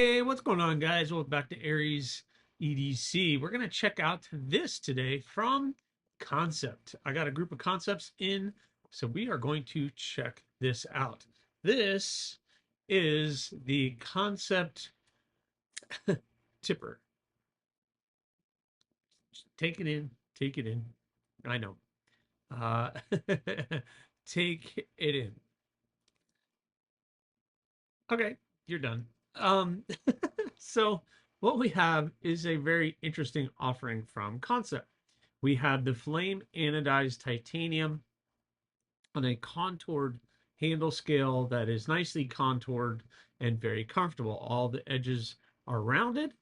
Hey, what's going on, guys? Welcome back to Aries EDC. We're going to check out this today from Kansept. I got a group of concepts in, so we are going to check this out. This is the Kansept Tipper. Just take it in, take it in. I know. Uh, take it in. Okay, you're done. Um, so what we have is a very interesting offering from Kansept. We have the flame anodized titanium on a contoured handle scale that is nicely contoured and very comfortable. All the edges are rounded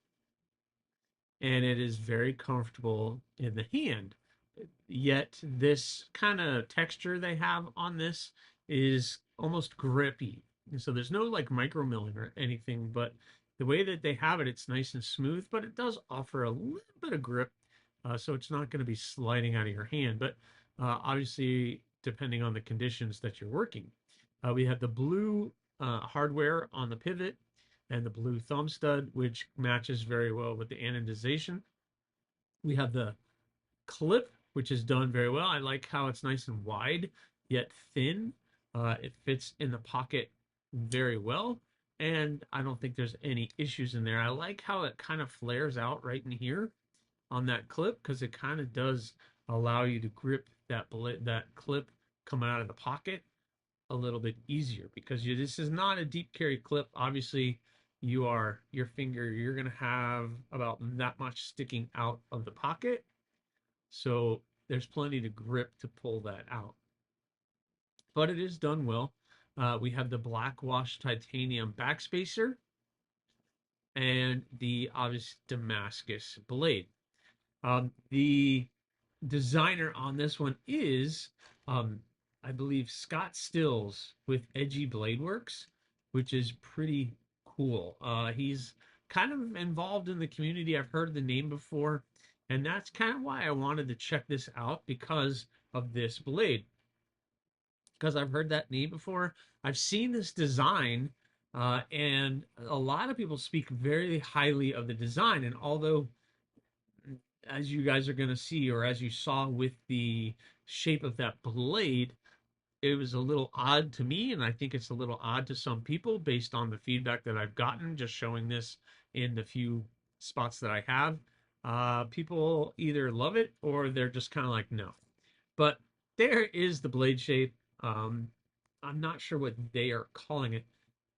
and it is very comfortable in the hand. Yet this kind of texture they have on this is almost grippy. So there's no like micro milling or anything, but the way that they have it, it's nice and smooth, but it does offer a little bit of grip. So it's not going to be sliding out of your hand, but obviously depending on the conditions that you're working. We have the blue hardware on the pivot and the blue thumb stud, which matches very well with the anodization. We have the clip, which is done very well. I like how it's nice and wide yet thin. It fits in the pocket very well, and I don't think there's any issues in there. I like how it kind of flares out right in here on that clip because it kind of does allow you to grip that clip coming out of the pocket a little bit easier because this is not a deep carry clip. Obviously, your finger, you're gonna have about that much sticking out of the pocket, so there's plenty to grip to pull that out. But it is done well. We have the black wash titanium backspacer and the obvious Damascus blade. The designer on this one is, I believe, Scott Stills with Edgy Blade Works, which is pretty cool. He's kind of involved in the community. I've heard the name before, and that's kind of why I wanted to check this out because of this blade. Because I've heard that name before. I've seen this design, and a lot of people speak very highly of the design. And although as you guys are going to see, or as you saw with the shape of that blade, it was a little odd to me, and I think it's a little odd to some people based on the feedback that I've gotten just showing this in the few spots that I have. People either love it or they're just kind of like, no. But there is the blade shape. I'm not sure what they are calling it.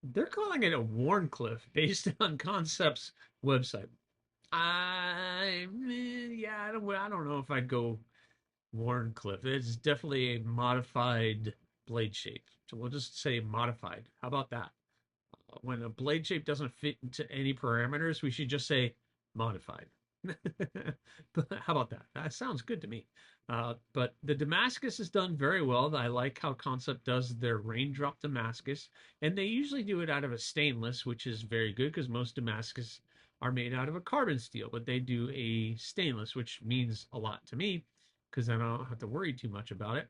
They're calling it a Warncliffe based on Kansept's website. I don't know if I'd go Warncliffe. It's definitely a modified blade shape. So we'll just say modified. How about that? When a blade shape doesn't fit into any parameters, we should just say modified. But how about that? That sounds good to me. But the Damascus is done very well. I like how Kansept does their raindrop Damascus, and they usually do it out of a stainless, which is very good because most Damascus are made out of a carbon steel, but they do a stainless, which means a lot to me because I don't have to worry too much about it.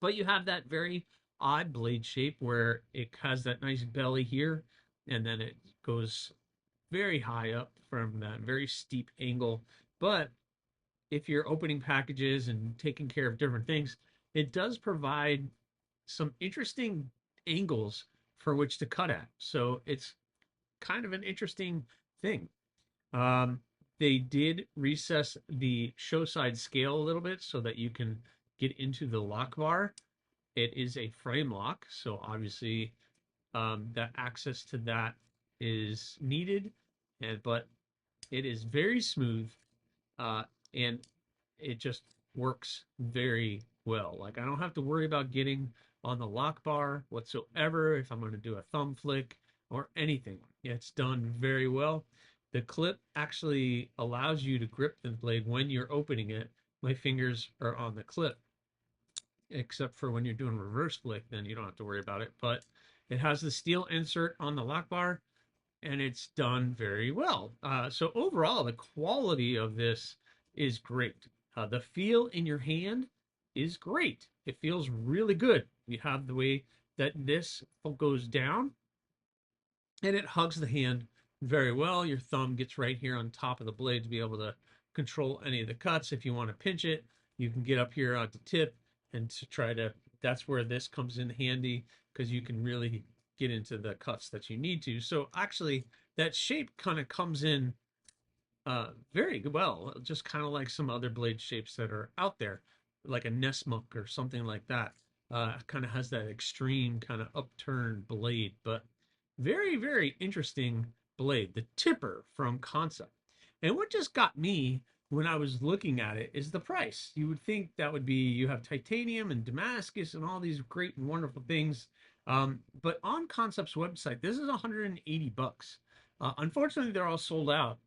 But you have that very odd blade shape where it has that nice belly here, and then it goes very high up from that very steep angle. But if you're opening packages and taking care of different things, it does provide some interesting angles for which to cut at. So it's kind of an interesting thing. Um, they did recess the show side scale a little bit so that you can get into the lock bar. It is a frame lock, so obviously that access to that is needed, but it is very smooth, and it just works very well. Like I don't have to worry about getting on the lock bar whatsoever if I'm going to do a thumb flick or anything. It's done very well. The clip actually allows you to grip the blade when you're opening it. My fingers are on the clip, except for when you're doing reverse flick, then you don't have to worry about it. But it has the steel insert on the lock bar, and it's done very well. So overall, the quality of this is great. The feel in your hand is great. It feels really good. You have the way that this goes down, and it hugs the hand very well. Your thumb gets right here on top of the blade to be able to control any of the cuts. If you want to pinch it, you can get up here on the tip and to try to, that's where this comes in handy because you can really get into the cuts that you need to. So actually that shape kind of comes in very well, just kind of like some other blade shapes that are out there, like a Nessmuk or something like that. Kind of has that extreme kind of upturned blade, but very, very interesting blade, the Tipper from Kansept. And what just got me when I was looking at it is the price. You would think that would be, you have titanium and Damascus and all these great and wonderful things. But on Kansept's website, this is 180 bucks. Unfortunately, they're all sold out,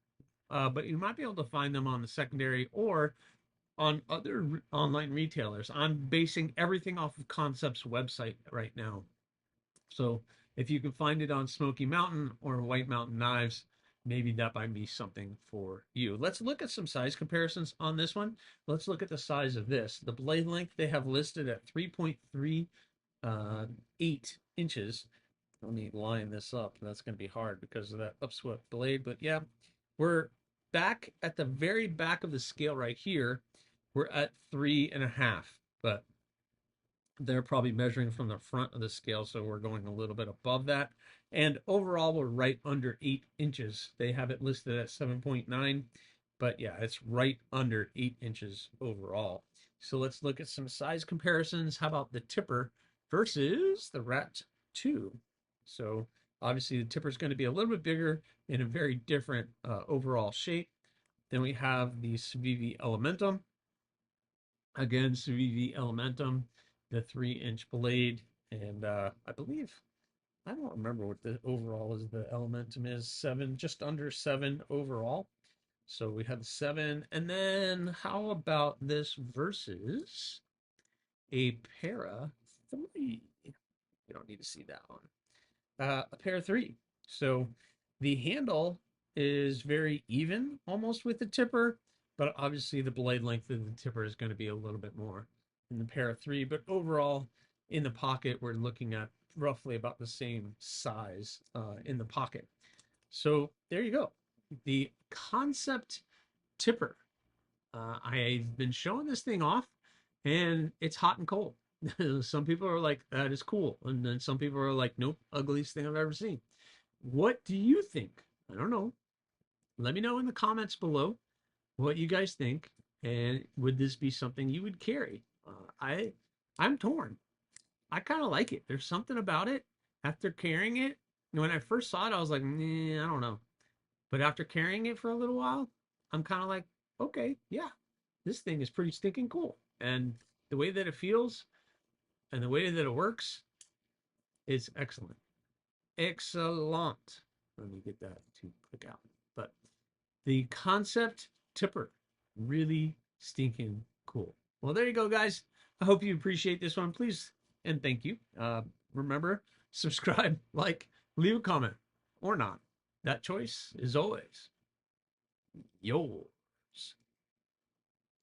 but you might be able to find them on the secondary or on other online retailers. I'm basing everything off of Kansept's website right now. So if you can find it on Smoky Mountain or White Mountain Knives, maybe that might be something for you. Let's look at some size comparisons on this one. Let's look at the size of this. The blade length they have listed at 3.38 inches. Let me line this up. That's going to be hard because of that upswept blade. But yeah, we're back at the very back of the scale right here. We're at 3.5, but they're probably measuring from the front of the scale, so we're going a little bit above that. And overall, we're right under 8 inches. They have it listed at 7.9, but yeah, it's right under 8 inches overall. So let's look at some size comparisons. How about the Tipper versus the Rat 2? So obviously the Tipper is going to be a little bit bigger in a very different overall shape. Then we have the Civivi Elementum. Again, Civivi Elementum, the 3-inch blade, and I believe, I don't remember what the overall is. The Elementum is 7, just under 7 overall. So we have 7, and then how about this versus a Para 3? You don't need to see that one. A Para 3. So the handle is very even, almost with the Tipper, but obviously the blade length of the Tipper is going to be a little bit more in the Para 3. But overall, in the pocket, we're looking at roughly about the same size in the pocket. So there you go. The Kansept Tipper. I've been showing this thing off, and it's hot and cold. Some people are like, that is cool. And then some people are like, nope, ugliest thing I've ever seen. What do you think? I don't know. Let me know in the comments below what you guys think. And would this be something you would carry? I'm torn. I kind of like it. There's something about it after carrying it. When I first saw it, I was like, I don't know. But after carrying it for a little while, I'm kind of like, okay, yeah, this thing is pretty stinking cool. And the way that it feels and the way that it works is excellent. Excellent. Let me get that to click out. But the Kansept Tipper, really stinking cool. Well, there you go, guys. I hope you appreciate this one. Please and thank you. Remember, subscribe, like, leave a comment, or not. That choice is always yours.